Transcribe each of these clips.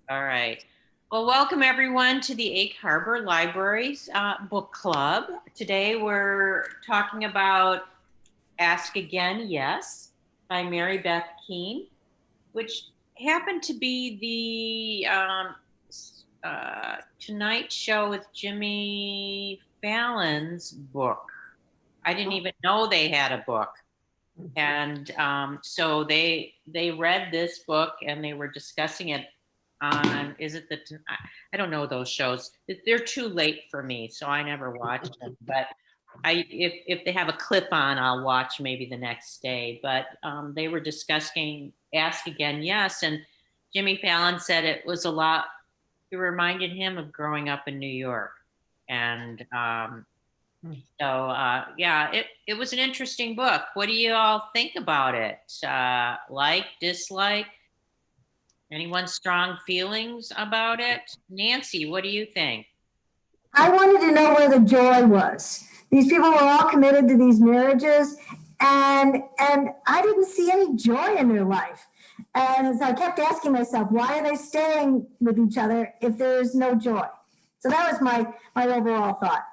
All right. Well, welcome everyone to the Egg Harbor Library's book club. Today we're talking about Ask Again, Yes by Mary Beth Keane, which happened to be the Tonight Show with Jimmy Fallon's book. I didn't even know they had a book. And so they read this book and they were discussing it on, is it I don't know those shows. They're too late for me, so I never watched them. But if they have a clip on, I'll watch maybe the next day. But they were discussing Ask Again, Yes, and Jimmy Fallon said it was a lot. It reminded him of growing up in New York, and yeah, it was an interesting book. What do you all think about it? Like, dislike? Anyone strong feelings about it? Nancy, what do you think? I wanted to know where the joy was. These people were all committed to these marriages, and I didn't see any joy in their life. And so I kept asking myself, why are they staying with each other if there is no joy? So that was my overall thought.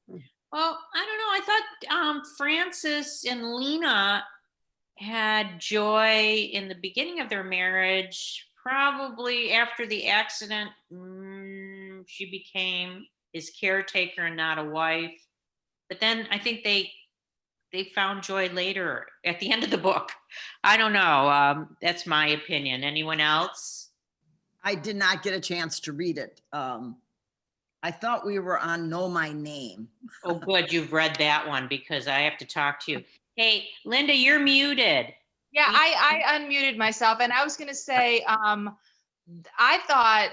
Well, I don't know. I thought Francis and Lena had joy in the beginning of their marriage. Probably after the accident, she became his caretaker and not a wife. But then I think they found joy later at the end of the book. I don't know. That's my opinion. Anyone else? I did not get a chance to read it. I thought we were on Know My Name. Oh, good. You've read that one because I have to talk to you. Hey, Linda, you're muted. Yeah, I unmuted myself, and I was going to say, I thought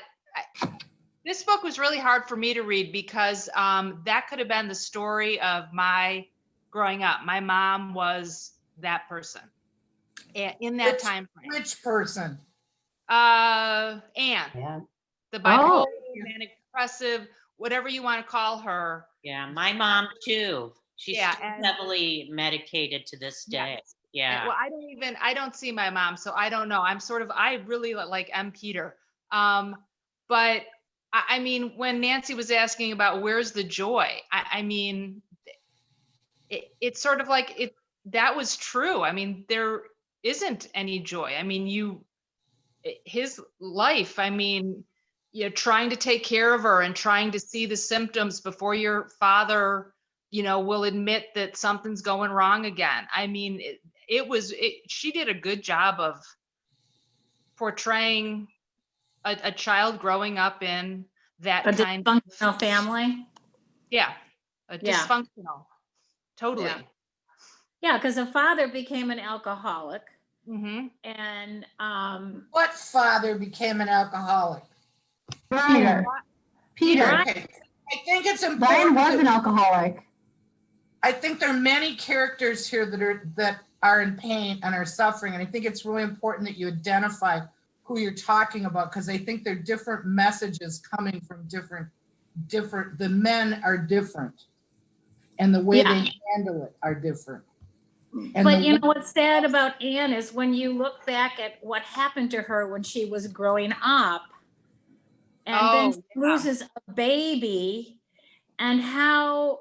this book was really hard for me to read because that could have been the story of my growing up. My mom was that person in that time frame. Which person? Anne, the bipolar, manic depressive, whatever you want to call her. Yeah, my mom too. She's and heavily medicated to this day. Yes. Yeah. Well, I don't see my mom, so I don't know. I really like M. Peter. But I mean, when Nancy was asking about where's the joy, I mean, it's sort of like that was true. I mean, there isn't any joy. I mean, his life, I mean, you're trying to take care of her and trying to see the symptoms before your father, will admit that something's going wrong again. I mean, she did a good job of portraying a child growing up in that kind of dysfunctional family. Yeah, dysfunctional. Totally. Yeah, because the father became an alcoholic. Mm-hmm. And What father became an alcoholic? Peter. Okay. I think it's Brian important. was an alcoholic. I think there are many characters here that are in pain and are suffering, and I think it's really important that you identify who you're talking about, because I think there are different messages coming from different. The men are different, and the way they handle it are different. And but what's sad about Anne is when you look back at what happened to her when she was growing up, and then loses a baby, and how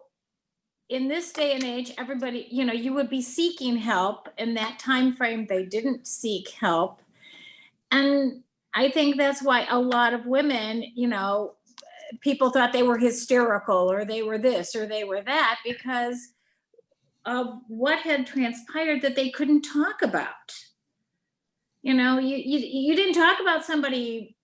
in this day and age, everybody, you would be seeking help. In that time frame, they didn't seek help. And I think that's why a lot of women, people thought they were hysterical or they were this or they were that because of what had transpired that they couldn't talk about. You didn't talk about somebody,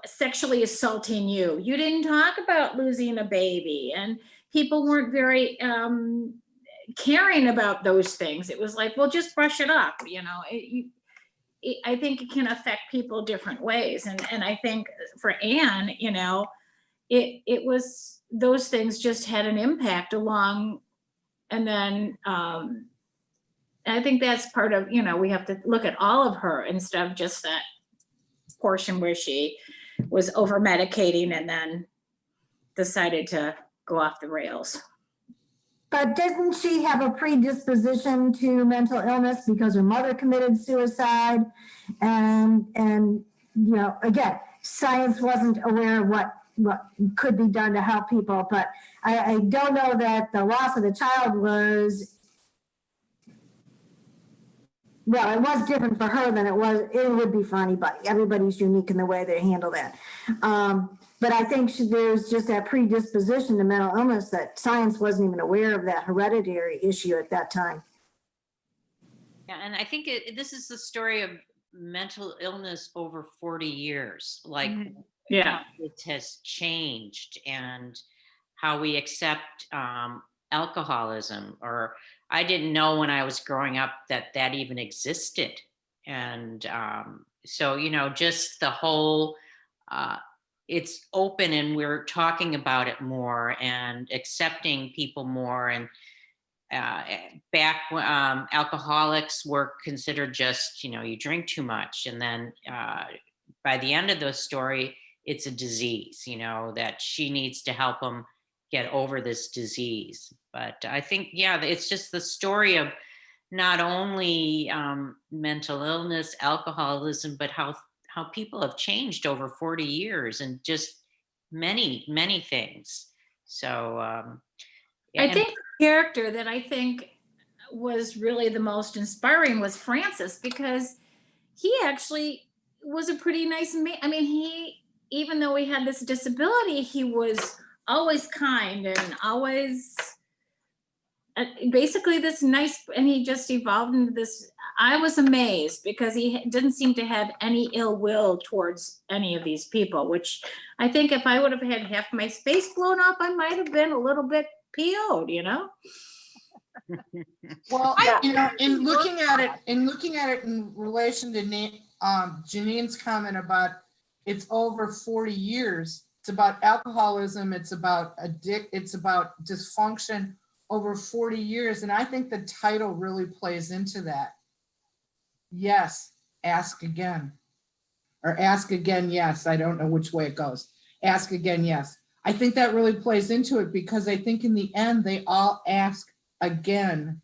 sexually assaulting you. You didn't talk about losing a baby, and people weren't very caring about those things. It was like, well, just brush it up. I think it can affect people different ways. And I think for Anne, it was, those things just had an impact along. And then I think that's part of, we have to look at all of her instead of just that portion where she was over medicating and then decided to go off the rails. But didn't she have a predisposition to mental illness because her mother committed suicide? And you know, again, science wasn't aware of what could be done to help people, but I don't know that the loss of the child was, well, it was different for her than it would be for anybody. Everybody's unique in the way they handle that. But I think there's just that predisposition to mental illness that science wasn't even aware of that hereditary issue at that time. Yeah, and I think this is the story of mental illness over 40 years. Like, Yeah. how it has changed and how we accept alcoholism. Or I didn't know when I was growing up that even existed. And so, you know, just the whole, it's open and we're talking about it more and accepting people more. And back alcoholics were considered just, you know, you drink too much. And then by the end of the story, it's a disease, you know, that she needs to help them get over this disease. But I think, yeah, it's just the story of not only mental illness, alcoholism, but how people have changed over 40 years and just many things. So I think the character that I think was really the most inspiring was Francis, because he actually was a pretty nice man. I mean, even though he had this disability, he was always kind and always basically this nice, and he just evolved into this. I was amazed because he didn't seem to have any ill will towards any of these people, which I think if I would have had half my face blown up, I might have been a little bit PO'd, you know? Well, you know, in looking at it in relation to Janine's comment about it's over 40 years, it's about alcoholism, it's about dysfunction over 40 years. And I think the title really plays into that. Yes, ask again. Or ask again, yes. I don't know which way it goes. Ask again, yes. I think that really plays into it because I think in the end, they all ask again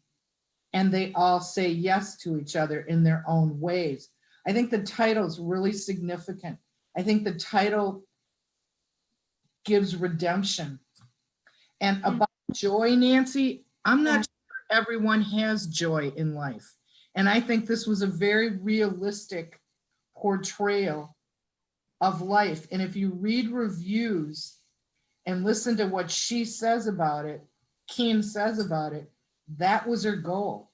and they all say yes to each other in their own ways. I think the title is really significant. I think the title gives redemption. And about joy, Nancy, I'm not sure everyone has joy in life. And I think this was a very realistic portrayal of life. And if you read reviews and listen to what she says about it, Keane says about it, that was her goal.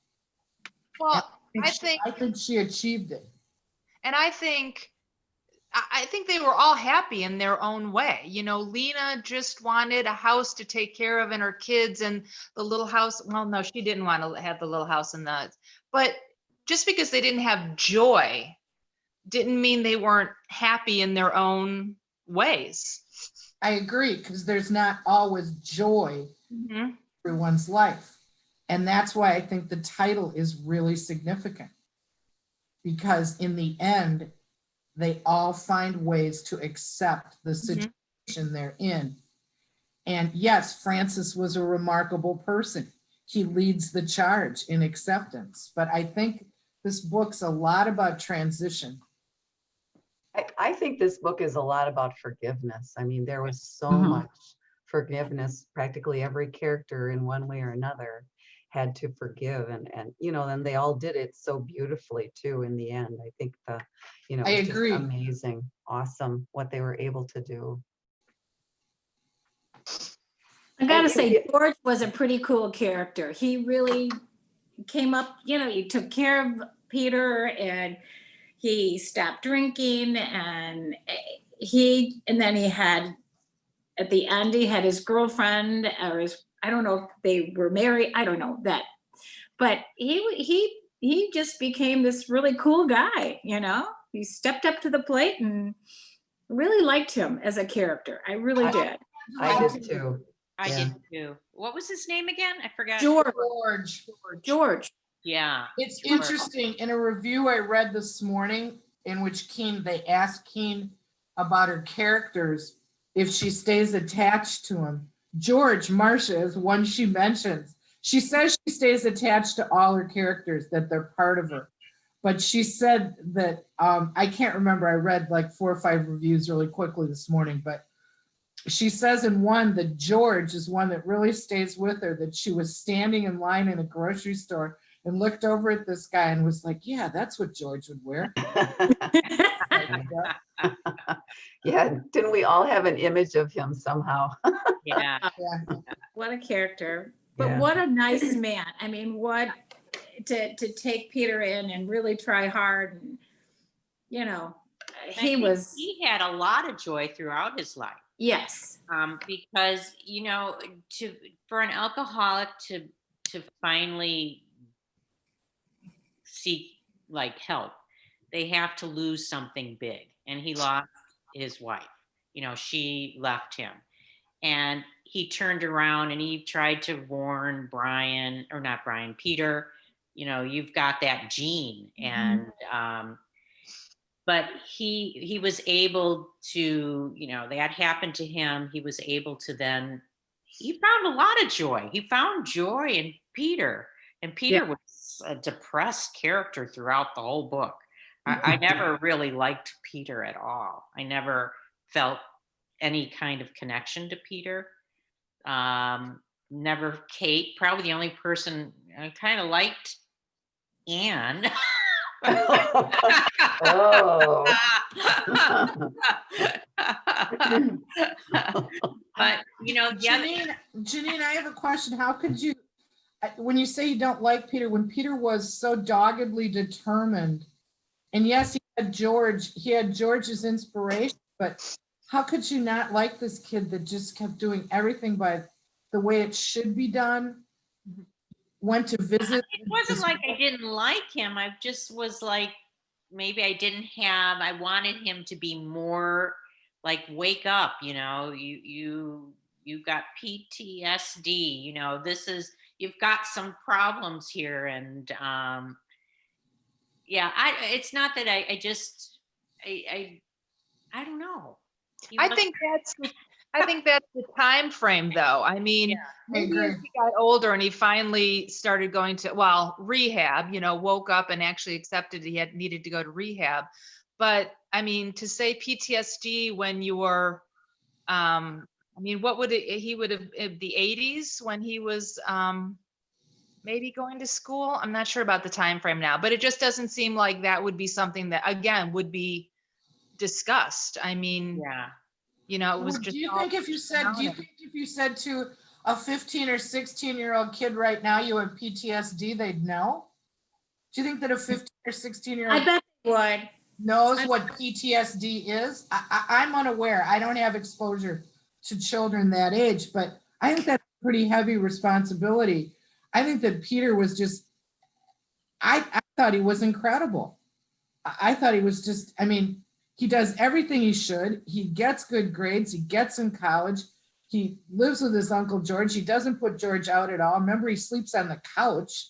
Well, I think she achieved it. and I think they were all happy in their own way. You know, Lena just wanted a house to take care of and her kids and the little house. Well, no, she didn't want to have the little house and but just because they didn't have joy didn't mean they weren't happy in their own ways. I agree, because there's not always joy in everyone's life. And that's why I think the title is really significant. Because in the end, they all find ways to accept the situation they're in. And yes, Francis was a remarkable person. He leads the charge in acceptance. But I think this book's a lot about transition. I think this book is a lot about forgiveness. I mean, there was so much forgiveness. Practically every character in one way or another had to forgive, and you know, and they all did it so beautifully too in the end. I think I agree. Amazing, awesome what they were able to do. I gotta say, George was a pretty cool character. He really came up, you know, he took care of Peter and he stopped drinking, and then he had, at the end, he had his girlfriend, or I don't know if they were married, I don't know that, but he just became this really cool guy, you know? He stepped up to the plate and really liked him as a character. I really did. I did too. I did too. What was his name again? I forgot. George. Yeah. It's interesting. In a review I read this morning in which they asked Keane about her characters, if she stays attached to him. George, Marcia, is one she mentions. she says she stays attached to all her characters, that they're part of her. But she said that, I can't remember, I read like 4 or 5 reviews really quickly this morning, but she says in one that George is one that really stays with her, that she was standing in line in a grocery store and looked over at this guy and was like, yeah, that's what George would wear. Yeah, didn't we all have an image of him somehow? Yeah. What a character, but Yeah. what a nice man. I mean, what, to take Peter in and really try hard. And, you know, I he think was, he had a lot of joy throughout his life. yes. Because, for an alcoholic to finally seek like help, they have to lose something big. And he lost his wife. She left him. And he turned around and he tried to warn Peter, you've got that gene. And but he was able to, that happened to him. He was able to he found a lot of joy. He found joy in Peter. And Peter was a depressed character throughout the whole book. I never really liked Peter at all. I never felt any kind of connection to Peter. Never Kate. Probably the only person I kind of liked, Anne. Oh. But Janine, I have a question. How could you, when you say you don't like Peter, when Peter was so doggedly determined, and yes, he had George's inspiration, but how could you not like this kid that just kept doing everything by the way it should be done? Went to visit. It wasn't like I didn't like him. I just was like, maybe I wanted him to be more like, wake up, you got PTSD, you've got some problems here. And it's not that I don't know. I think that's the time frame, though. I mean, maybe as he got older and he finally started going to, rehab, woke up and actually accepted he needed to go to rehab. But I mean, to say PTSD when you were, what would he would have, in the 80s when he was maybe going to school? I'm not sure about the time frame now, but it just doesn't seem like that would be something that, again, would be discussed. I mean, it was just. Do you think if you said to a 15 or 16-year-old kid right now you have PTSD, they'd know? Do you think that a 15 or 16-year-old I bet they would. knows what PTSD is? I'm unaware. I don't have exposure to children that age, but I think that's a pretty heavy responsibility. I think that Peter was just, I thought he was incredible. I thought he was just, he does everything he should. He gets good grades. He gets in college. He lives with his Uncle George. He doesn't put George out at all. Remember, he sleeps on the couch.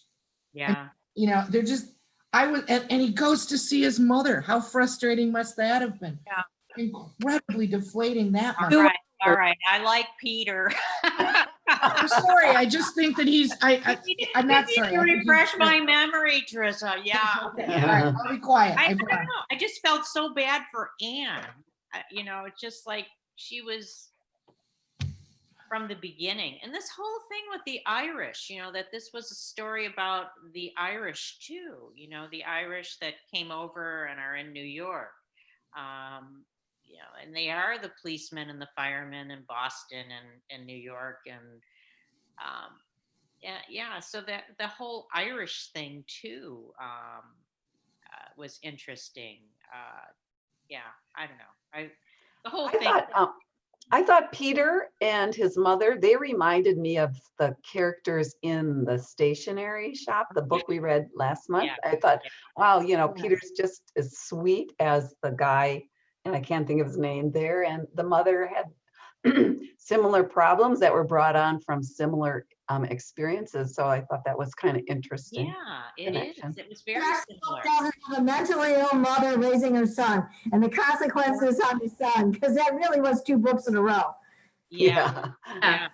Yeah. And, they're just, and he goes to see his mother. How frustrating must that have been? Yeah. Incredibly deflating that much. All right. I like Peter. I'm sorry. I just think that he's, I'm not sorry. To refresh my memory, Teresa. Yeah. Okay. All right. I'll be quiet. I don't know. I just felt so bad for Anne. It's just like she was from the beginning. And this whole thing with the Irish, that this was a story about the Irish too, the Irish that came over and are in New York. And they are the policemen and the firemen in Boston and New York. And so that the whole Irish thing too was interesting. I don't know. The whole thing. I thought Peter and his mother, they reminded me of the characters in the stationery shop, the book we read last month. Yeah. I thought, wow, Peter's just as sweet as the guy, and I can't think of his name there. And the mother had similar problems that were brought on from similar experiences. So I thought that was kind of interesting. Yeah, it is. It was very similar. A mentally ill mother raising her son and the consequences on his son, because that really was 2 books in a row. Yeah. Yeah.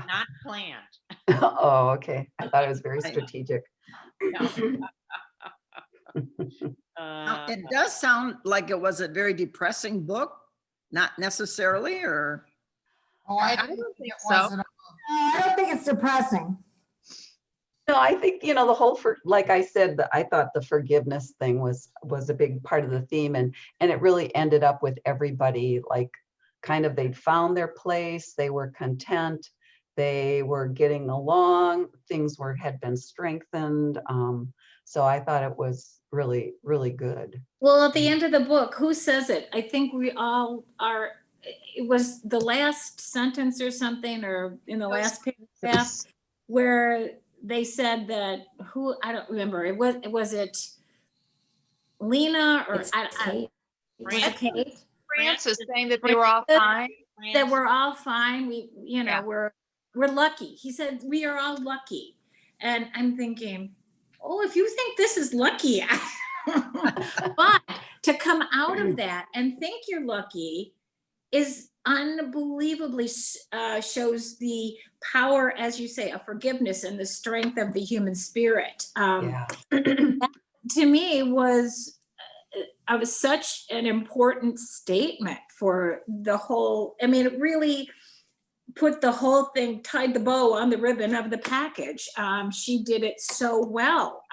Not planned. Oh, okay. I thought it was very strategic. Now, Uh, it does sound like it was a very depressing book, not necessarily, or Oh, I I didn't don't think think it so. was at all. I don't think it's depressing. No, I think, the whole, like I said, I thought the forgiveness thing was a big part of the theme, and it really ended up with everybody, like, kind of, they'd found their place, they were content, they were getting along, things had been strengthened. So I thought it was really, really good. Well, at the end of the book, who says it? I think we all are, it was the last sentence or something, or in the last paragraph, where they said that, who, I don't remember, was it Lena, or It's was Kate. it Kate? Francis saying that they were all fine. That we're all fine, Yeah. we're lucky. He said, we are all lucky. And I'm thinking, oh, if you think this is lucky, but to come out of that and think you're lucky is unbelievably shows the power, as you say, of forgiveness and the strength of the human spirit. Yeah. To me was such an important statement for the whole. I mean, it really put the whole thing, tied the bow on the ribbon of the package. She did it so well.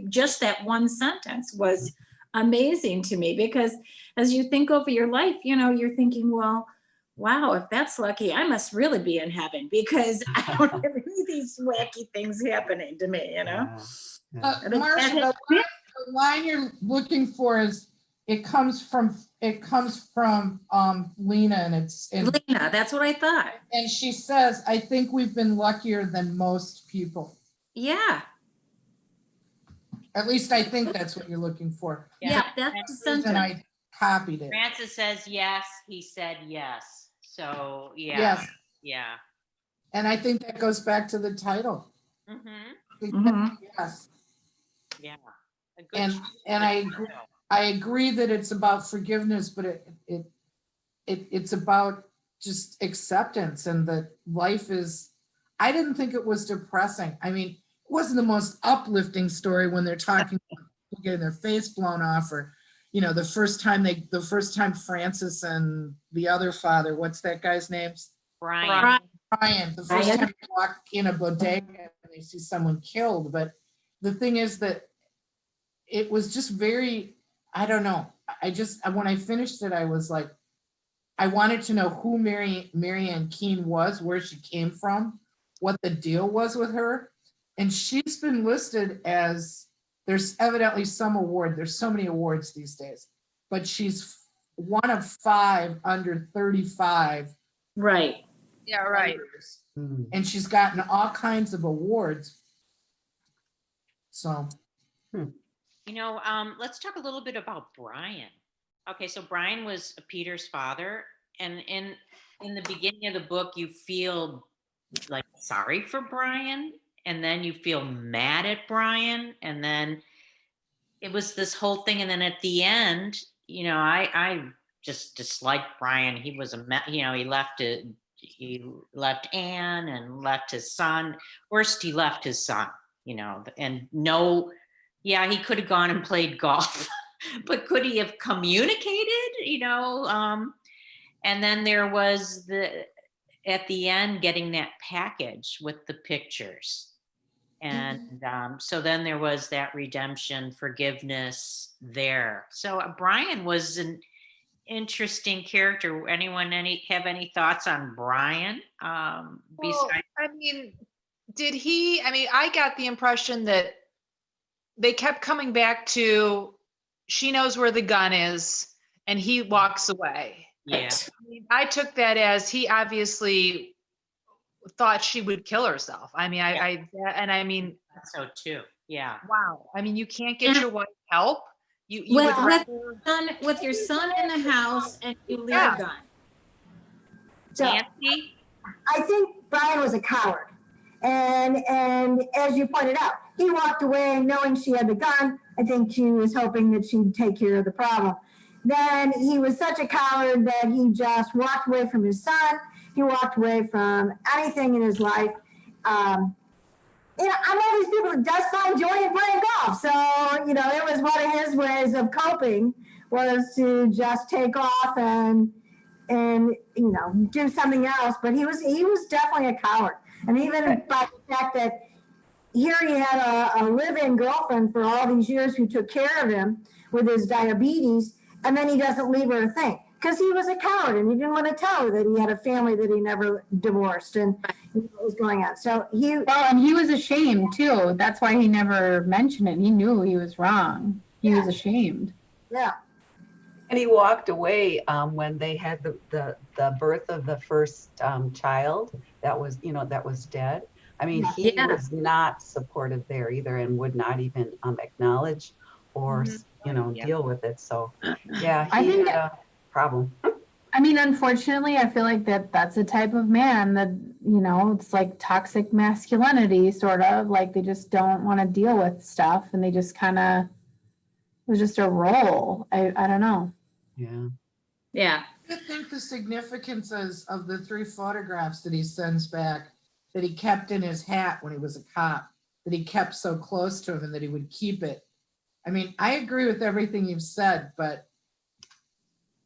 Just that one sentence was amazing to me, because as you think over your life, you're thinking, well, wow, if that's lucky, I must really be in heaven, because I don't have any of these wacky things happening to me, Yeah. Marcia, the line you're looking for is, it comes from Lena, and Lena, that's what I thought. and she says, I think we've been luckier than most people. Yeah. At least I think that's what you're looking for. Yeah, that's the And sentence. I copied it. Francis says yes, he said yes. So, yeah. Yes, Yeah. and I think that goes back to the title. Mhm. Yes, Yeah. A good and I agree that it's about forgiveness, but it's about just acceptance, and that life is. I didn't think it was depressing. I mean, it wasn't the most uplifting story when they're talking about people getting their face blown off, or the first time Francis and the other father, what's that guy's name? Brian. Brian, the first time they walk in a bodega and they see someone killed. But the thing is that it was just very, I don't know. When I finished it, I was like, I wanted to know who Mary Keane was, where she came from, what the deal was with her. And she's been listed as, there's evidently some award. There's so many awards these days, but she's one of 5 under 35. Right. Yeah, right. And she's gotten all kinds of awards. So. Let's talk a little bit about Brian. Okay, so Brian was Peter's father, and in the beginning of the book, you feel like sorry for Brian, and then you feel mad at Brian, and then it was this whole thing, and then at the end, I just disliked Brian. He was he left Anne and left his son. Worst, he left his son. And no. Yeah, he could have gone and played golf, but could he have communicated, and then there was at the end, getting that package with the pictures. And so then there was that redemption, forgiveness there. So Brian was an interesting character. Anyone have any thoughts on Brian? Besides, I got the impression that they kept coming back to, she knows where the gun is, and he walks away. yeah. I took that as he obviously thought she would kill herself. So too. Yeah. Wow. You can't get your wife help. You Well, would rather. with your son in the house and you leave a gun. So Nancy? I think Brian was a coward. And as you pointed out, he walked away knowing she had the gun. I think he was hoping that she'd take care of the problem. Then he was such a coward that he just walked away from his son. He walked away from anything in his life. I'm one of these people that does find joy in playing golf. So, it was one of his ways of coping was to just take off and do something else. But he was definitely a coward. And even by the fact that here he had a live-in girlfriend for all these years who took care of him with his diabetes, and then he doesn't leave her a thing because he was a coward and he didn't want to tell her that he had a family that he never divorced and what was going on. So and he was ashamed too. That's why he never mentioned it. He knew he was wrong. He was ashamed. Yeah. And he walked away when they had the birth of the first child that was dead. I mean, he was not supportive there either and would not even acknowledge or, deal with it. So, yeah, I think had a problem. I mean, unfortunately, I feel like that's a type of man that, it's like toxic masculinity, sort of. Like they just don't want to deal with stuff and they just kind of, it was just a role. I don't know. Yeah. Yeah. I think the significance of the 3 photographs that he sends back, that he kept in his hat when he was a cop, that he kept so close to him and that he would keep it. I mean, I agree with everything you've said, but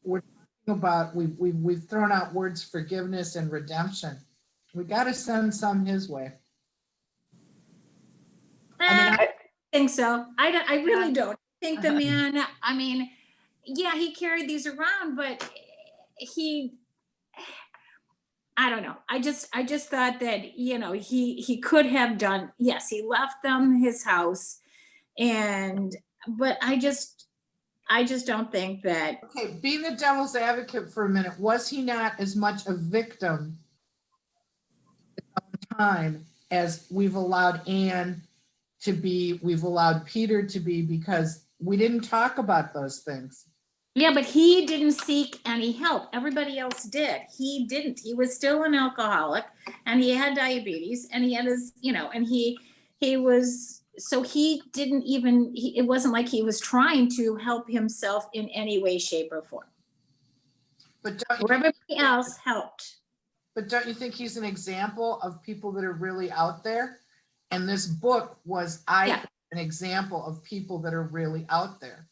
we're talking about, we've thrown out words forgiveness and redemption. We got to send some his way. I think so. I really don't think the man, he carried these around, but I don't know. I just thought that, he could have done, yes, he left them his house but I just don't think that. Okay, being the devil's advocate for a minute, was he not as much a victim at the time as we've allowed Anne to be, we've allowed Peter to be, because we didn't talk about those things. Yeah, but he didn't seek any help. Everybody else did. He didn't. He was still an alcoholic and he had diabetes and he had his, and he was, so he didn't even, it wasn't like he was trying to help himself in any way, shape or form. But everybody else helped. But don't you think he's an example of people that are really out there? And this book was, an example of people that are really out there.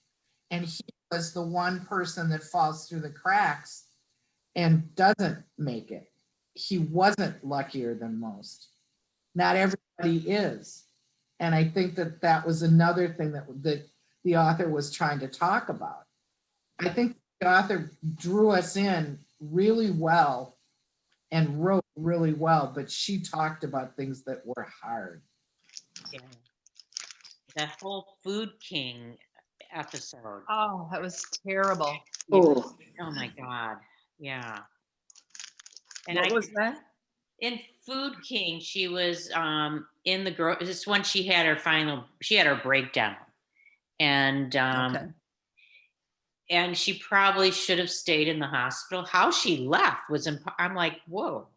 And he was the one person that falls through the cracks and doesn't make it. He wasn't luckier than most. Not everybody is. And I think that was another thing that the author was trying to talk about. I think the author drew us in really well and wrote really well, but she talked about things that were hard. Yeah. That whole Food King episode. Oh, that was terrible. Oh my God. Yeah. And What was that? In Food King, she was in the this when she had her breakdown. And and she probably should have stayed in the hospital. How she left was I'm like, whoa,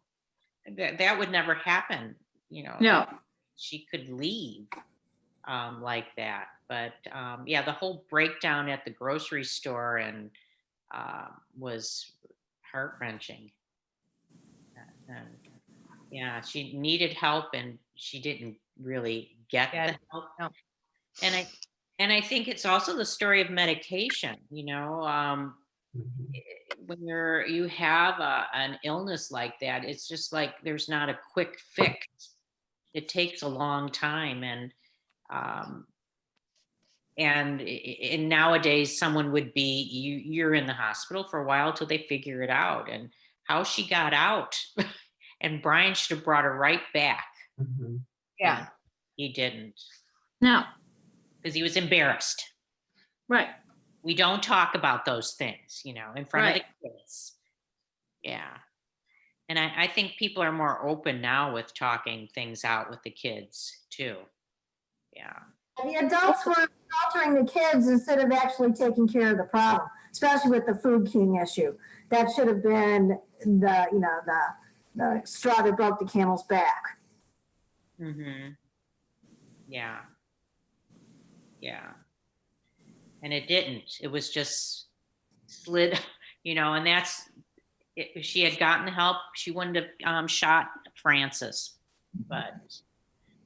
that would never happen, No. She could leave like that. But the whole breakdown at the grocery store and was heart-wrenching. Yeah, she needed help and she didn't really get the help. No. And I think it's also the story of medication, when you have an illness like that, it's just like there's not a quick fix. It takes a long time, and nowadays someone would be you're in the hospital for a while till they figure it out. And how she got out, and Brian should have brought her right back. Mm-hmm. Yeah. He didn't, No. because he was embarrassed. Right. We don't talk about those things, in front of the kids. Yeah. And I think people are more open now with talking things out with the kids too. Yeah. The adults were sheltering the kids instead of actually taking care of the problem, especially with the Food King issue. That should have been the straw that broke the camel's back. Mm-hmm. Yeah. Yeah. And it didn't. It was just slid, and that's, if she had gotten help, she wouldn't have shot Francis. But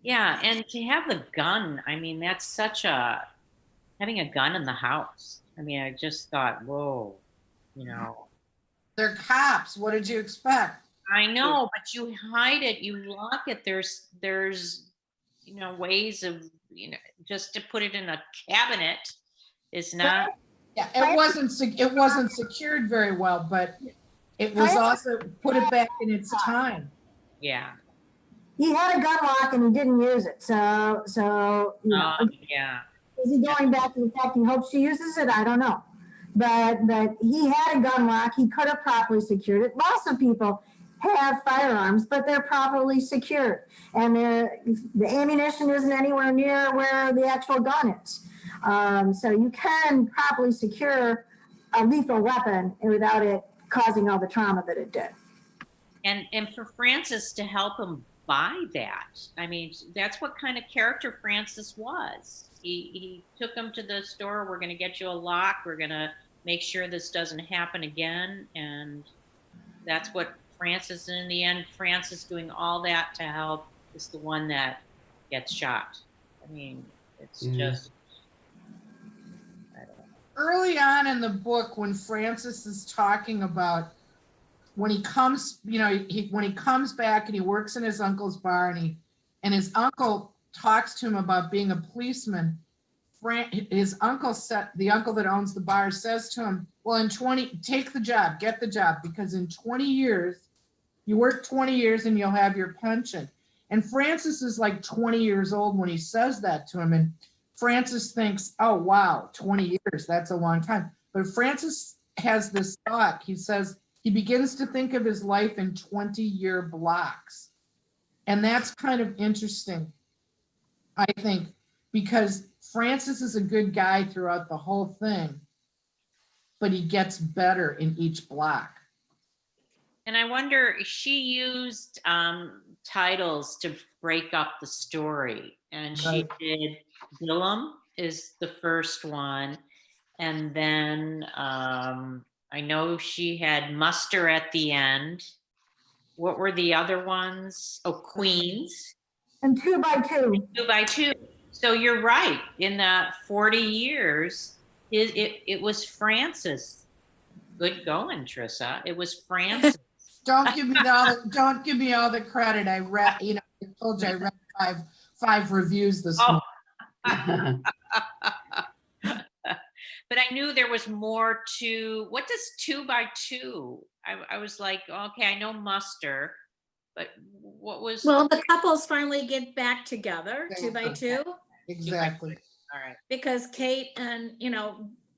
yeah, and to have the gun, I mean, that's such a having a gun in the house. I mean, I just thought, whoa, you know. They're cops. What did you expect? I know, but you hide it, you lock it. There's ways of just to put it in a cabinet is not. Yeah, it wasn't secured very well, but it was also put it back in its time. Yeah. He had a gun lock and he didn't use it. So Yeah. is he going back to the fact he hopes she uses it? I don't know. But he had a gun lock. He could have properly secured it. Lots of people have firearms, but they're properly secured. And the ammunition isn't anywhere near where the actual gun is. So you can properly secure a lethal weapon without it causing all the trauma that it did. And for Francis to help him buy that, I mean, that's what kind of character Francis was. He took him to the store. We're going to get you a lock. We're going to make sure this doesn't happen again. And that's what Francis, in the end, Francis doing all that to help is the one that gets shot. I mean, it's just, I don't know. Early on in the book, when Francis is talking about when he comes, when he comes back and he works in his uncle's bar and his uncle talks to him about being a policeman, his uncle the uncle that owns the bar says to him, well, take the job, get the job, because in 20 years, you work 20 years and you'll have your pension. And Francis is like 20 years old when he says that to him. And Francis thinks, oh, wow, 20 years, that's a long time. But Francis has this thought. He says he begins to think of his life in 20-year blocks. And that's kind of interesting, I think, because Francis is a good guy throughout the whole thing, but he gets better in each block. And I wonder, she used titles to break up the story. And she did Willem is the first one. And then I know she had Muster at the end. What were the other ones? Oh, Queens. And 2 by 2. 2 by 2. So you're right. In the 40 years, it was Francis. Good going, Trissa. It was Francis. Don't give me all the credit. I read, I told you I read five reviews this morning. But I knew there was more to, what does 2 by 2? I was like, okay, I know Muster, but what was? Well, the couples finally get back together, 2 by 2. Exactly. All right. Because Kate and,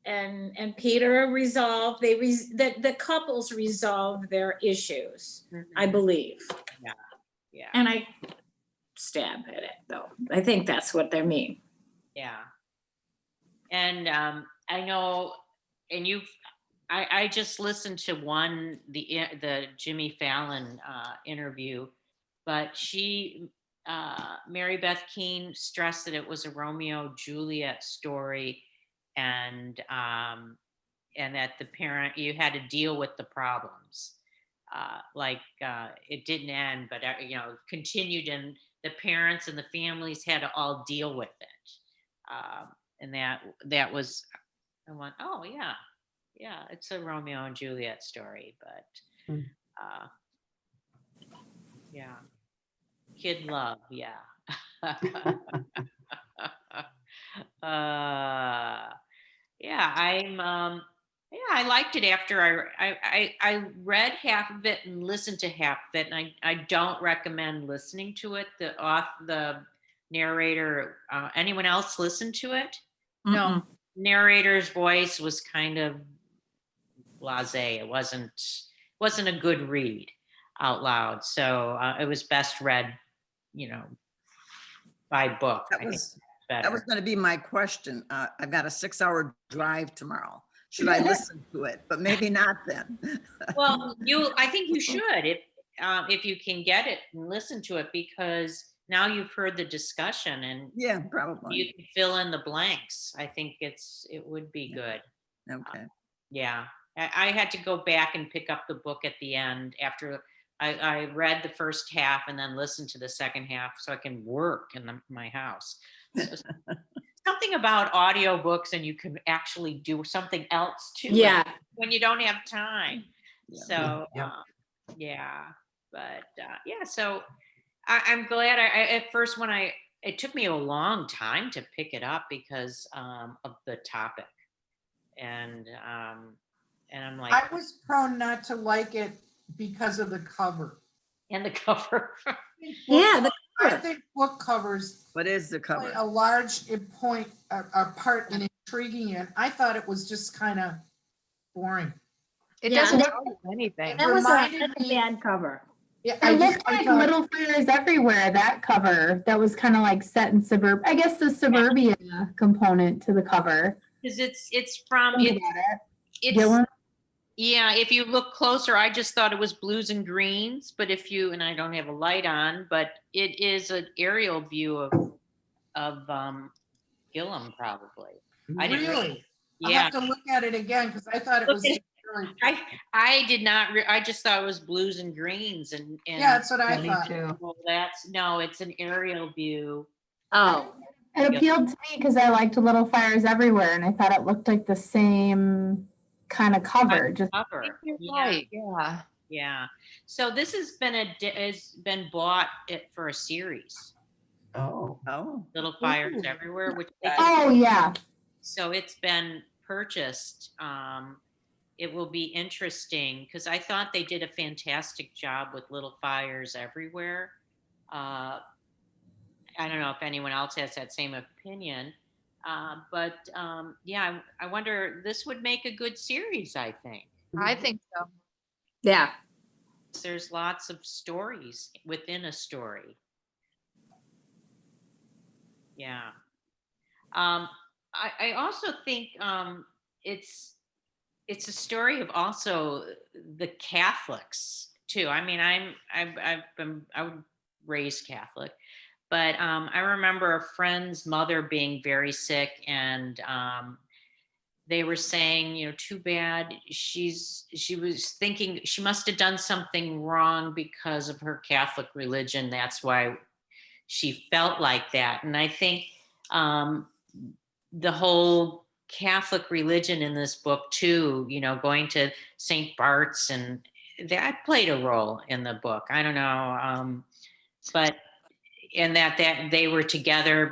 and Peter resolve, the couples resolve their issues, I believe. Yeah. And I stab at it though. I think that's what they mean. Yeah. And I know, and I just listened to the Jimmy Fallon interview, but Mary Beth Keane stressed that it was a Romeo Juliet story, and that the parent, you had to deal with the problems. It didn't end, but continued, and the parents and the families had to all deal with it. And that was, I went, oh yeah, it's a Romeo and Juliet story, but yeah, kid love, yeah. I liked it after I read half of it and listened to half of it, and I don't recommend listening to it. The narrator, anyone else listen to it? No. Narrator's voice was kind of blasé. It wasn't a good read out loud. So it was best read, by book. That was going to be my question. I've got a 6-hour drive tomorrow. Should I listen to it? But maybe not then. Well, I think you should if you can get it and listen to it, because now you've heard the discussion and yeah, probably you can fill in the blanks. I think it would be good. Okay. Yeah. I had to go back and pick up the book at the end after I read the first half and then listened to the second half so I can work in my house. So something about audiobooks, and you can actually do something else too Yeah. when you don't have time. Yeah. So Yep. yeah, but yeah, so I'm glad. At first when it took me a long time to pick it up because of the topic, and I'm like, I was prone not to like it because of the cover. and the cover. Yeah, the I cover. think book covers What is the play cover? a large a part in intriguing you. And I thought it was just kind of boring. It Yeah, doesn't that- tell you anything. That was reminded that's a me- bad cover. Yeah, It looked I like thought- Little Fires Everywhere, that cover. That was kind of like set in I guess the suburbia component to the cover. Because it's from Think it's about it. it's Gillen? yeah, if you look closer, I just thought it was blues and greens, but if you, and I don't have a light on, but it is an aerial view of Gillum probably. I didn't really. I'll yeah. have to look at it again because I thought it was Look really. I did not I just thought it was blues and greens and Yeah, that's what I Me thought. too. well, that's no, it's an aerial view. Oh, It appealed to me because I liked Little Fires Everywhere, and I thought it looked like the same kind of cover. Just Cover. You're Yeah. right, yeah. Yeah. So this has been bought it for a series. Oh, Oh, Little Fires Everywhere, which oh yeah, so it's been purchased. It will be interesting because I thought they did a fantastic job with Little Fires Everywhere. I don't know if anyone else has that same opinion, but yeah, I wonder. This would make a good series, I think. I think so. yeah. There's lots of stories within a story. Yeah. I also think it's a story of also the Catholics too. I mean, I was raised Catholic, but I remember a friend's mother being very sick, and they were saying, too bad she was thinking she must have done something wrong because of her Catholic religion. That's why she felt like that. And I think the whole Catholic religion in this book too, going to St. Bart's, and that played a role in the book. I don't know, but and that they were together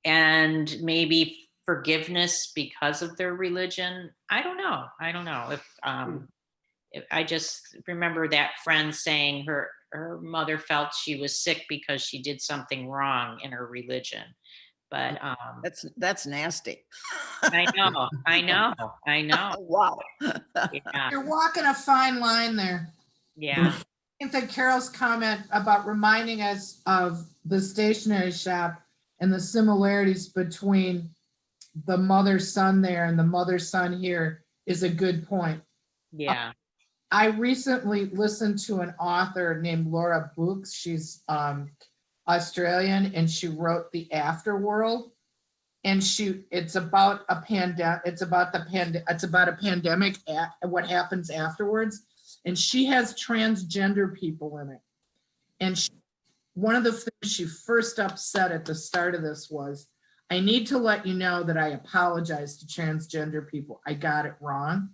and maybe forgiveness because of their religion. I don't know if I just remember that friend saying her mother felt she was sick because she did something wrong in her religion. But that's nasty. I know. Oh, wow. Yeah, You're walking a fine line there. yeah, I think that Carol's comment about reminding us of the stationery shop and the similarities between the mother-son there and the mother-son here is a good point. yeah. I recently listened to an author named Laura Books. She's Australian, and she wrote The Afterworld. And it's about a pandemic. It's about a pandemic. What happens afterwards? And she has transgender people in it. And one of the things she first upset at the start of this was, I need to let you know that I apologize to transgender people. I got it wrong.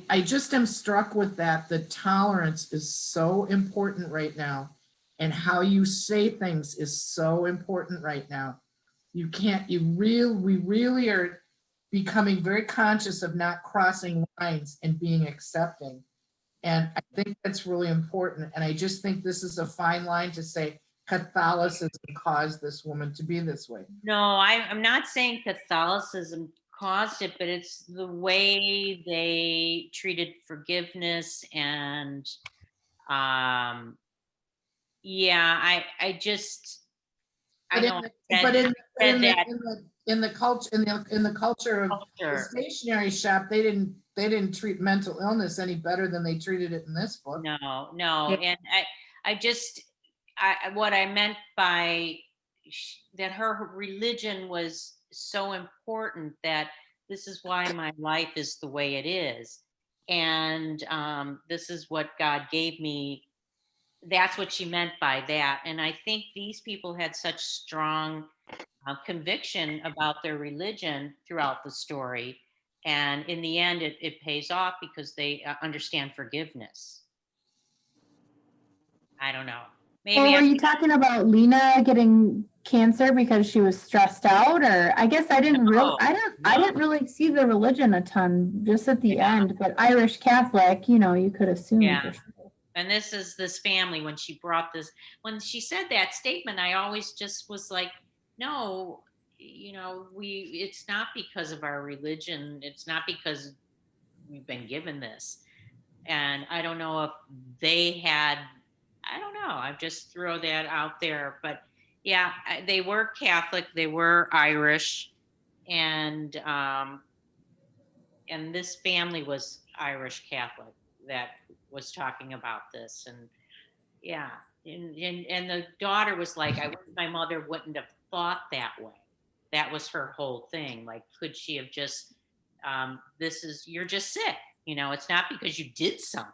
I just am struck with that. The tolerance is so important right now. And how you say things is so important right now. We really are becoming very conscious of not crossing lines and being accepting. And I think that's really important. And I just think this is a fine line to say Catholicism caused this woman to be this way. No, I'm not saying Catholicism caused it, but it's the way they treated forgiveness and yeah, I just I know But in that the culture of the culture. stationery shop, they didn't treat mental illness any better than they treated it in this book. No, Yeah. and what I meant by that her religion was so important that this is why my life is the way it is. and this is what God gave me. That's what she meant by that. And I think these people had such strong conviction about their religion throughout the story. And in the end, it pays off because they understand forgiveness. I don't know. Or Maybe were I, you talking about Lena getting cancer because she was stressed out? Or I guess I didn't really, No, I didn't really see the religion a ton, just at the Yeah. end. But Irish Catholic, you know, you could assume Yeah. for sure. and this is this family, when she brought this, when she said that statement, I always just was like, no, it's not because of our religion. It's not because we've been given this. And I don't know if they had, I don't know, I just throw that out there. But yeah, they were Catholic, they were Irish, and this family was Irish Catholic that was talking about this. And yeah, and the daughter was like, I wish my mother wouldn't have thought that way. That was her whole thing. Like, could she have just, you're just sick. It's not because you did something.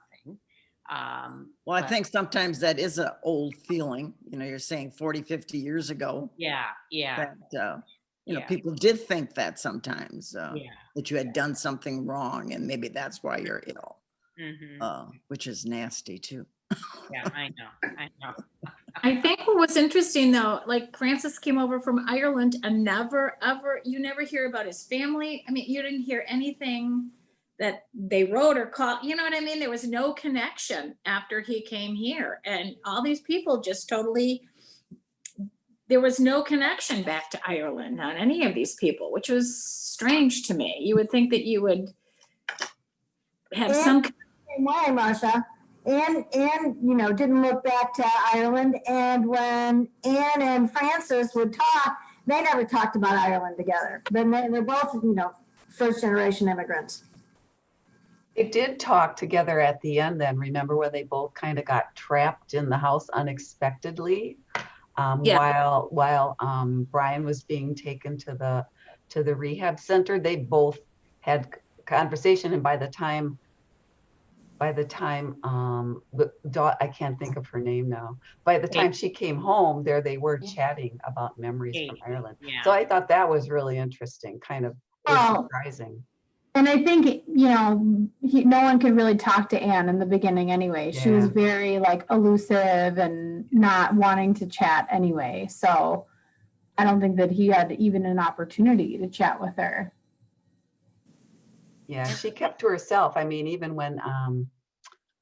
Well, I But think sometimes that is an old feeling, you're saying 40, 50 years ago yeah, that, yeah, people did think that sometimes, yeah. that you had done something wrong and maybe that's why you're ill, which is nasty too. Yeah, I know. I think what was interesting though, like Francis came over from Ireland and you never hear about his family. I mean, you didn't hear anything that they wrote or called, you know what I mean? There was no connection after he came here, and all these people just totally, there was no connection back to Ireland on any of these people, which was strange to me. You would think that you would have some. Same way, Marcia. Anne, didn't look back to Ireland. And when Anne and Francis would talk, they never talked about Ireland together. But they're both, first generation immigrants. They did talk together at the end then. Remember when they both kind of got trapped in the house unexpectedly? Yeah. While Brian was being taken to the rehab center, they both had conversation. And by the time I can't think of her name now. By the time she came home, there they were chatting about memories from Ireland. Yeah. So I thought that was really interesting, kind of was surprising. And I think, no one could really talk to Anne in the beginning anyway. She was very like elusive and not wanting to chat anyway. So I don't think that he had even an opportunity to chat with her. Yeah, she kept to herself. I mean, even when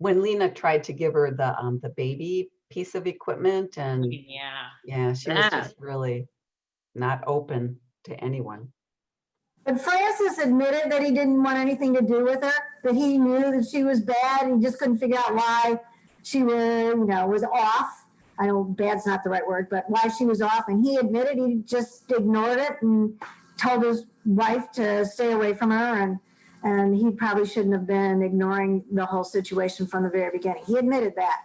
Lena tried to give her the baby piece of equipment, and she was just really not open to anyone. But Francis admitted that he didn't want anything to do with her, that he knew that she was bad and he just couldn't figure out why she was off. I know bad's not the right word, but why she was off. And he admitted he just ignored it and told his wife to stay away from her. And he probably shouldn't have been ignoring the whole situation from the very beginning. He admitted that.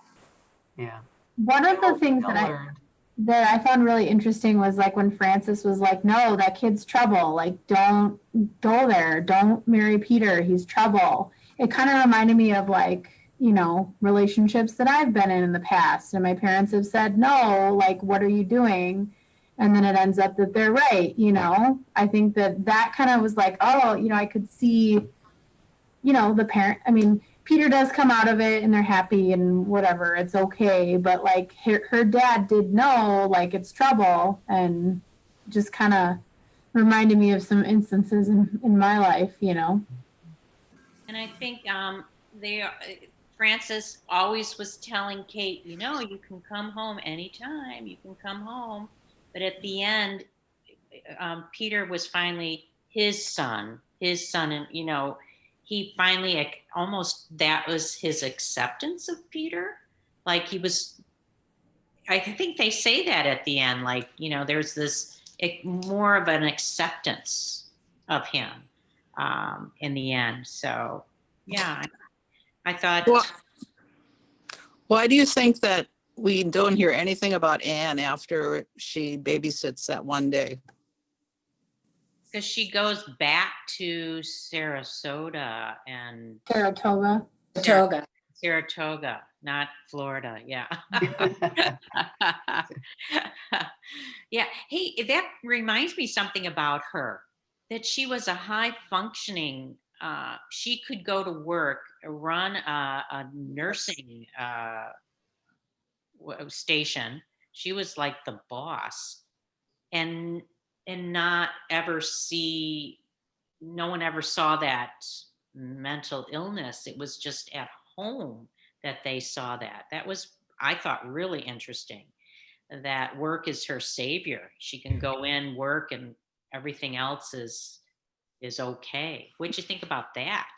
Yeah. One of the things that I found really interesting was like when Francis was like, no, that kid's trouble. Like, don't go there. Don't marry Peter. He's trouble. It kind of reminded me of like, relationships that I've been in the past. And my parents have said, no, like, what are you doing? And then it ends up that they're right. I think that kind of was like, oh, I could see, the parent, I mean, Peter does come out of it and they're happy and whatever, it's okay. But like her dad did know, like, it's trouble, and just kind of reminded me of some instances in my life, And I think Francis always was telling Kate, you can come home anytime, you can come home. But at the end, Peter was finally his son, and he finally that was his acceptance of Peter. Like he was, I think they say that at the end, like, there's this more of an acceptance of him in the end. So, yeah, I thought. Well, why do you think that we don't hear anything about Anne after she babysits that one day? Because she goes back to Sarasota and Saratoga. Toga. Saratoga, not Florida. Yeah. Yeah. Hey, that reminds me something about her, that she was a high functioning, she could go to work, run a nursing station. She was like the boss, and not ever see, no one ever saw that mental illness. It was just at home that they saw that. That was, I thought, really interesting, that work is her savior. She can go in, work, and everything else is okay. What'd you think about that?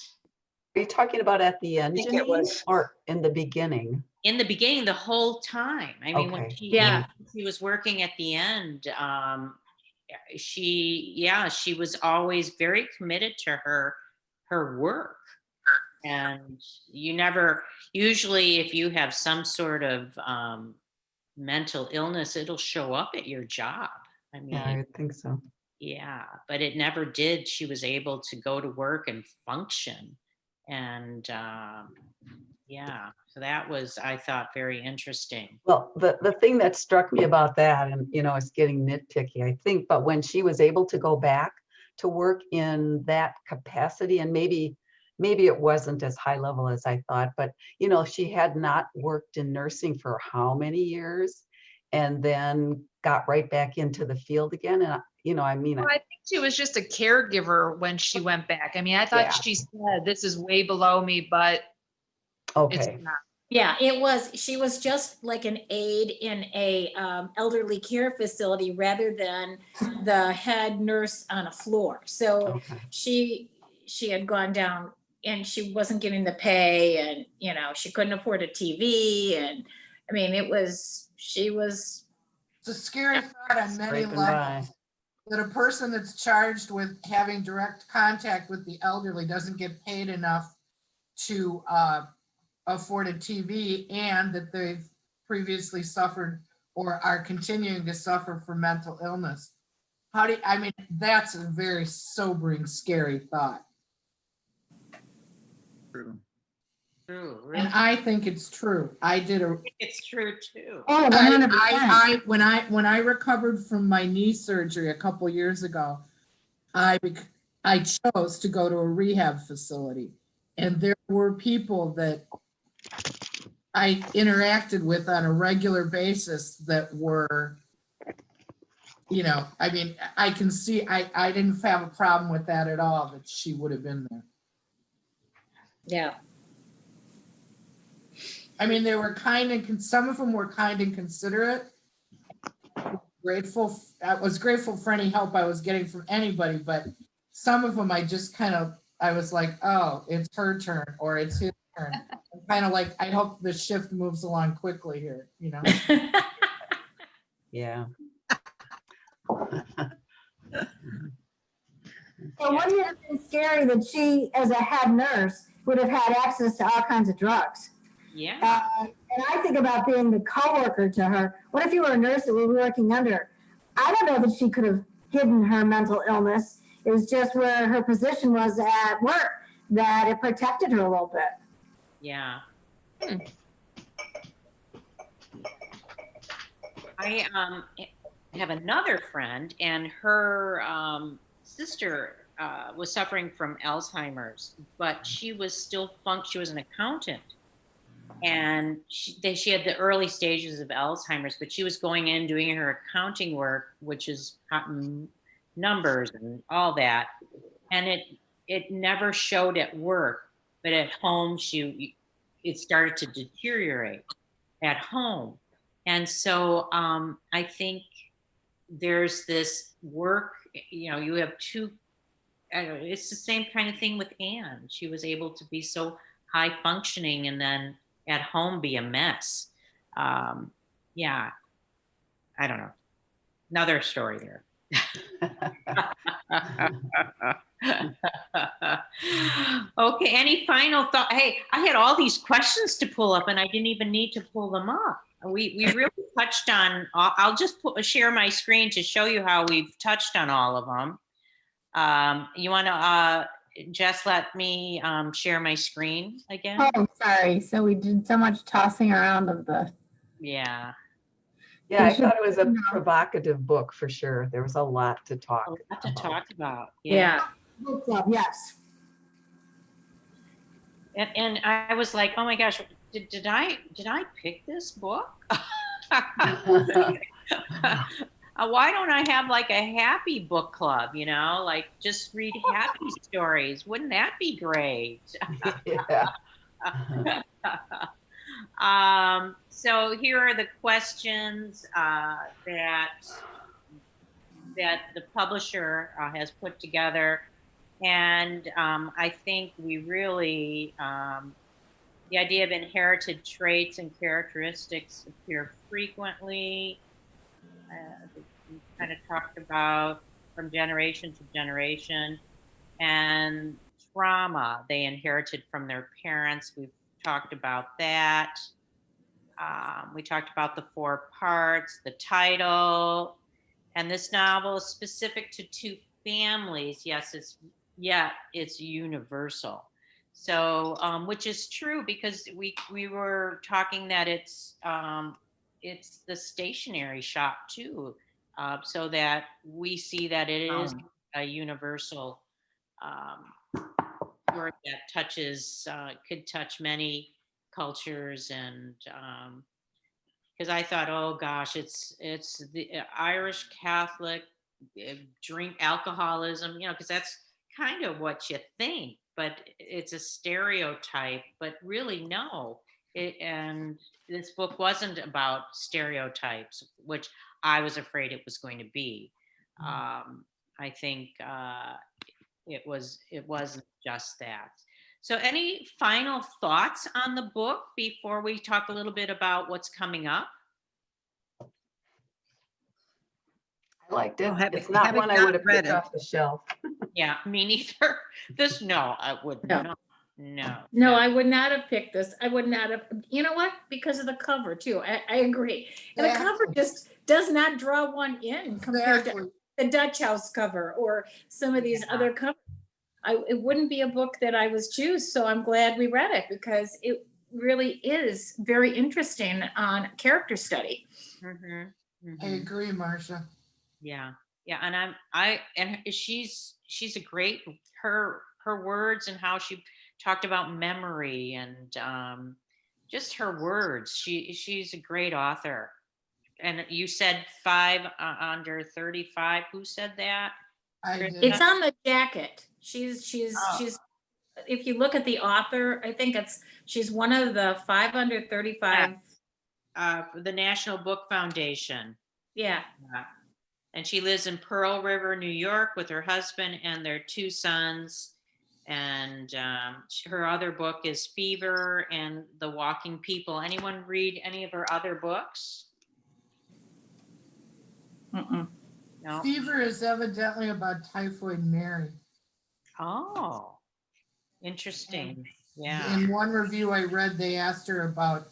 Are you talking about at the end, think it Janine, was- or in the beginning? In the beginning, the whole time. I mean, when Okay. Yeah. she was working at the end, she was always very committed to her work. And you never, usually if you have some sort of mental illness, it'll show up at your job. I mean, Yeah, I think so. yeah, but it never did. She was able to go to work and function. And yeah, so that was, I thought, very interesting. Well, the thing that struck me about that, and it's getting nitpicky, I think, but when she was able to go back to work in that capacity, and maybe it wasn't as high level as I thought, but she had not worked in nursing for how many years, and then got right back into the field again. And I mean, Well, I think she was just a caregiver when she went back. I mean, I thought Yeah. she said, this is way below me, but it's okay, not. Yeah, she was just like an aide in a elderly care facility rather than the head nurse on a floor. So okay. she had gone down and she wasn't getting the pay, and she couldn't afford a TV, and I mean she was It's a scary thought on many Scraping levels. by. That a person that's charged with having direct contact with the elderly doesn't get paid enough to afford a TV, and that they've previously suffered or are continuing to suffer from mental illness. I mean, that's a very sobering, scary thought. True. True, really. And I think it's true. It's true too. Oh, 100%. When I recovered from my knee surgery a couple years ago, I chose to go to a rehab facility, and there were people that I interacted with on a regular basis that were, I mean, I can see, I didn't have a problem with that at all, that she would have been there. yeah. I mean, they were kind and some of them were kind and considerate. I was grateful for any help I was getting from anybody, but some of them I was like, oh, it's her turn or it's his turn. I'm kind of like, I hope the shift moves along quickly here, Yeah. So wouldn't it have been scary that she, as a head nurse, would have had access to all kinds of drugs? Yeah. And I think about being the coworker to her. What if you were a nurse that were working under her? I don't know that she could have hidden her mental illness. It was just where her position was at work that it protected her a little bit. Yeah. I have another friend, and her sister was suffering from Alzheimer's, but she was still she was an accountant, and she had the early stages of Alzheimer's, but she was going in doing her accounting work, which is numbers and all that, and it never showed at work, but at home it started to deteriorate at home. And so I think there's this work, you have two, I don't know, it's the same kind of thing with Anne. She was able to be so high functioning and then at home be a mess. Yeah, I don't know. Another story there. Okay, any final thought? Hey, I had all these questions to pull up and I didn't even need to pull them up. We really touched on, I'll just share my screen to show you how we've touched on all of them. You want to just let me share my screen again? Oh, sorry. So we did so much tossing around of the. Yeah, Yeah, I They should- thought it was a no. provocative book for sure. There was a lot to a talk lot to about. talk about. Yeah. Book club, yes. And I was like, oh my gosh, did I pick this book? Why don't I have like a happy book club, like just read happy stories? Wouldn't that be great? Yeah. So here are the questions that the publisher has put together. And I think we really, the idea of inherited traits and characteristics appear frequently. We kind of talked about from generation to generation. And trauma they inherited from their parents. We've talked about that. We talked about the 4 parts, the title, and this novel is specific to 2 families. Yes, it's universal. So, which is true because we were talking that it's the stationery shop too, so that we see that it is a universal work that could touch many cultures. And because I thought, oh gosh, it's the Irish Catholic drink alcoholism, because that's kind of what you think, but it's a stereotype. But really, no. And this book wasn't about stereotypes, which I was afraid it was going to be. I think it wasn't just that. So any final thoughts on the book before we talk a little bit about what's coming up? I liked it. Well, It's not having one I not would have read picked it. off the shelf. Yeah, me neither. No, I would No. not. No. No, I would not have picked this. I would not have, you know what? Because of the cover too. I agree. And the cover Exactly. just does not draw one in compared to Exactly. the Dutch House cover or some of these other covers. It wouldn't be a book that I was choose, so I'm glad we read it because it really is very interesting on character study. Mhm, I mhm. agree, Marcia. Yeah, yeah, and she's a great, her words and how she talked about memory and just her words. She's a great author. And you said 5 under 35. Who said that? I Krista? did. It's on the jacket. She's Oh. if you look at the author, I think she's one of the 5 under 35. For the National Book Foundation. Yeah. And she lives in Pearl River, New York, with her husband and their 2 sons. And her other book is Fever and the Walking People. Anyone read any of her other books? Mm-mm. No. Fever is evidently about Typhoid Mary. Oh, interesting. Yeah. In one review I read, they asked her about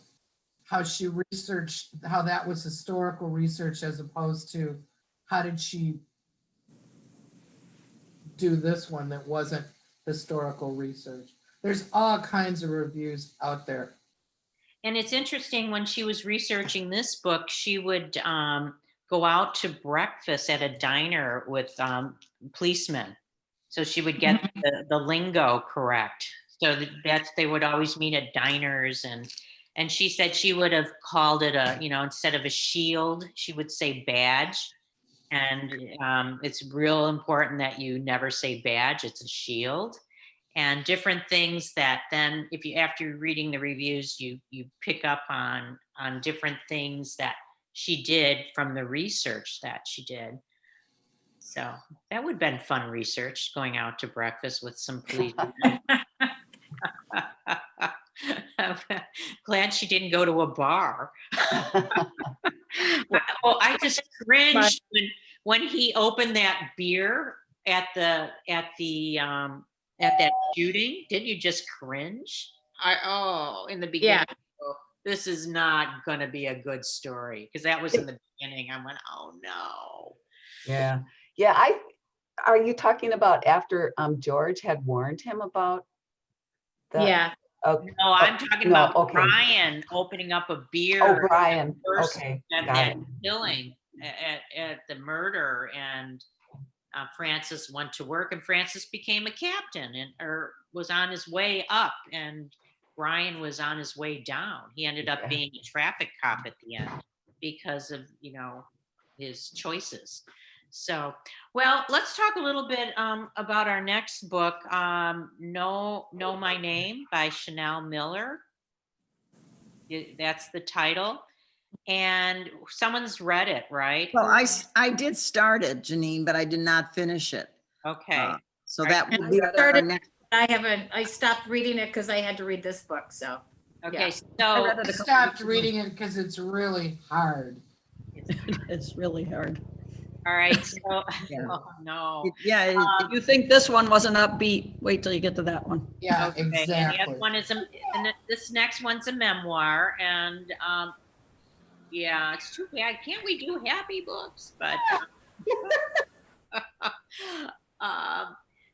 how she researched, how that was historical research as opposed to how did she do this one that wasn't historical research. There's all kinds of reviews out there. And it's interesting, when she was researching this book, she would go out to breakfast at a diner with policemen. So she would get the lingo correct. So they would always meet at diners. And she said she would have called it instead of a shield, she would say badge. And it's real important that you never say badge, it's a shield. And different things that then, after reading the reviews, you pick up on different things that she did from the research that she did. So that would have been fun research, going out to breakfast with some police. Glad she didn't go to a bar. I just cringed when he opened that beer at that shooting. Didn't you just cringe? In the beginning. Yeah. This is not going to be a good story, because that was in the beginning. I went, oh no. Yeah. Yeah. Are you talking about after George had warned him about the? Yeah, Okay. No, I'm talking no, about okay. Brian opening up a beer. Oh, Brian. First, Okay, at got that it. killing, at the murder, and Francis went to work, and Francis became a captain, or was on his way up, and Brian was on his way down. He ended up Yeah. being a traffic cop at the end because of his choices. So, well, let's talk a little bit about our next book, Know My Name by Chanel Miller. That's the title. And someone's read it, right? Well, I did start it, Janine, but I did not finish it. Okay. So Right. that will I be our started- next. I stopped reading it because I had to read this book, so. Okay, Yeah. so read it I a couple stopped weeks ago. reading it because it's really hard. It's really hard. all right, so Yeah. oh no. Yeah, If you think this one wasn't upbeat, wait till you get to that one. Yeah, Okay, and the exactly. other one is this next one's a memoir, and yeah, it's too bad. Can't we do happy books? But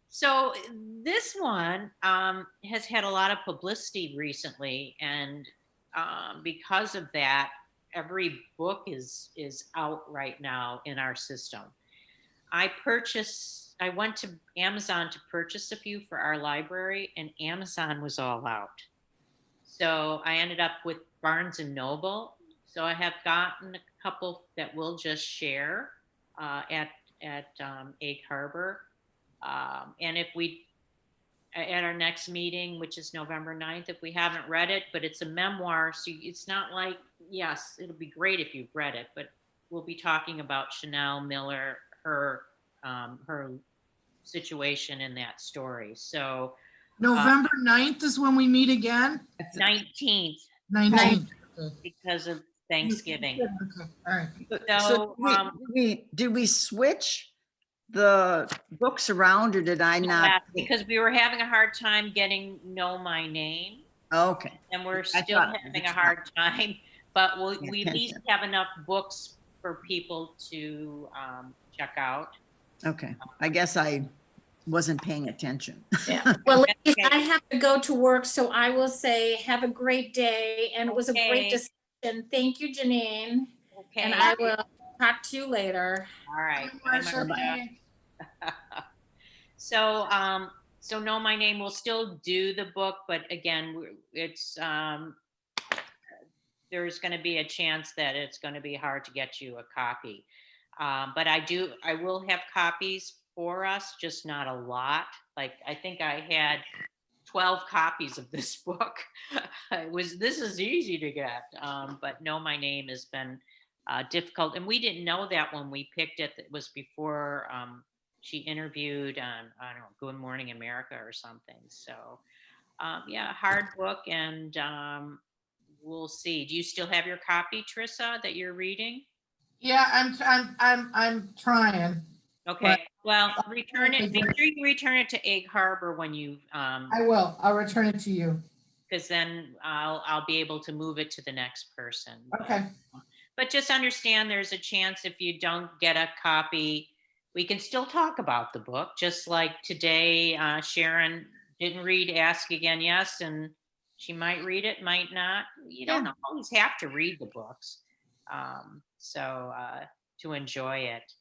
so this one has had a lot of publicity recently, and because of that, every book is out right now in our system. I went to Amazon to purchase a few for our library, and Amazon was all out. So I ended up with Barnes and Noble. So I have gotten a couple that we'll just share at Egg Harbor. And if we, at our next meeting, which is November 9th, if we haven't read it, but it's a memoir, so it's not like, yes, it'll be great if you've read it, but we'll be talking about Chanel Miller, her situation in that story. So November 9th is when we meet again? 19th, 19th. because of Thanksgiving. Okay, all right. So, did we switch the books around, or did I not? because we were having a hard time getting Know My Name, Okay. and we're I still thought- having a hard time, but we at least attention. have enough books for people to check out. Okay. I guess I wasn't paying attention. Yeah. Well, ladies, Okay. I have to go to work, so I will say have a great day, and it was a Okay. great discussion. Thank you, Janine, Okay. and I will talk to you later. All right. Bye, Marcia. So, so Know My Name will still do the book, but again, it's there's going to be a chance that it's going to be hard to get you a copy. But I will have copies for us, just not a lot. Like, I think I had 12 copies of this book. This is easy to get, but Know My Name has been difficult. And we didn't know that when we picked it. It was before she interviewed on, I don't know, Good Morning America or something. So yeah, hard book, and we'll see. Do you still have your copy, Trissa, that you're reading? Yeah, I'm trying. Okay, well, return it. Make sure you return it to Egg Harbor when you I will. I'll return it to you. because then I'll be able to move it to the next person. Okay. But just understand there's a chance if you don't get a copy, we can still talk about the book. Just like today, Sharon didn't read Ask Again Yes, and she might read it, might not. You don't always have to read the books to enjoy it.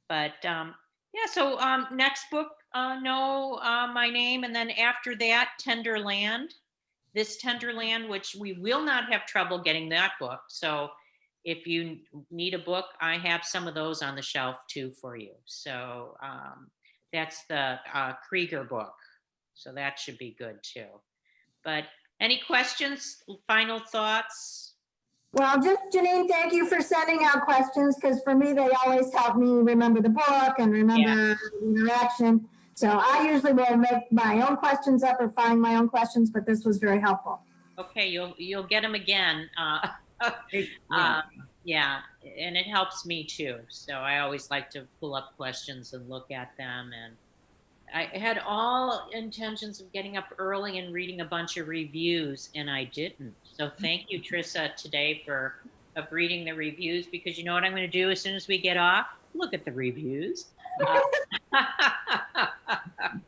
But yeah, so next book, Know My Name, and then after that, Tender Land. This Tender Land, which we will not have trouble getting that book. So if you need a book, I have some of those on the shelf too for you. So that's the Krieger book. So that should be good too. But any questions, final thoughts? Well, just Janine, thank you for sending out questions, because for me, they always help me remember the book and remember the interaction. So I usually will make my own questions up or find my own questions, but this was very helpful. Okay, you'll get them again. Yeah, and it helps me too. So I always like to pull up questions and look at them. And I had all intentions of getting up early and reading a bunch of reviews, and I didn't. So thank you, Trissa, today of reading the reviews, because you know what I'm going to do as soon as we get off? Look at the reviews.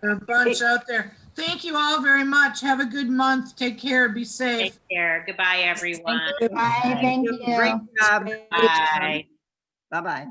A bunch out there. Thank you all very much. Have a good month. Take care. Be safe. Take care. Goodbye, everyone. Bye, thank you. Great job. Bye. Bye-bye.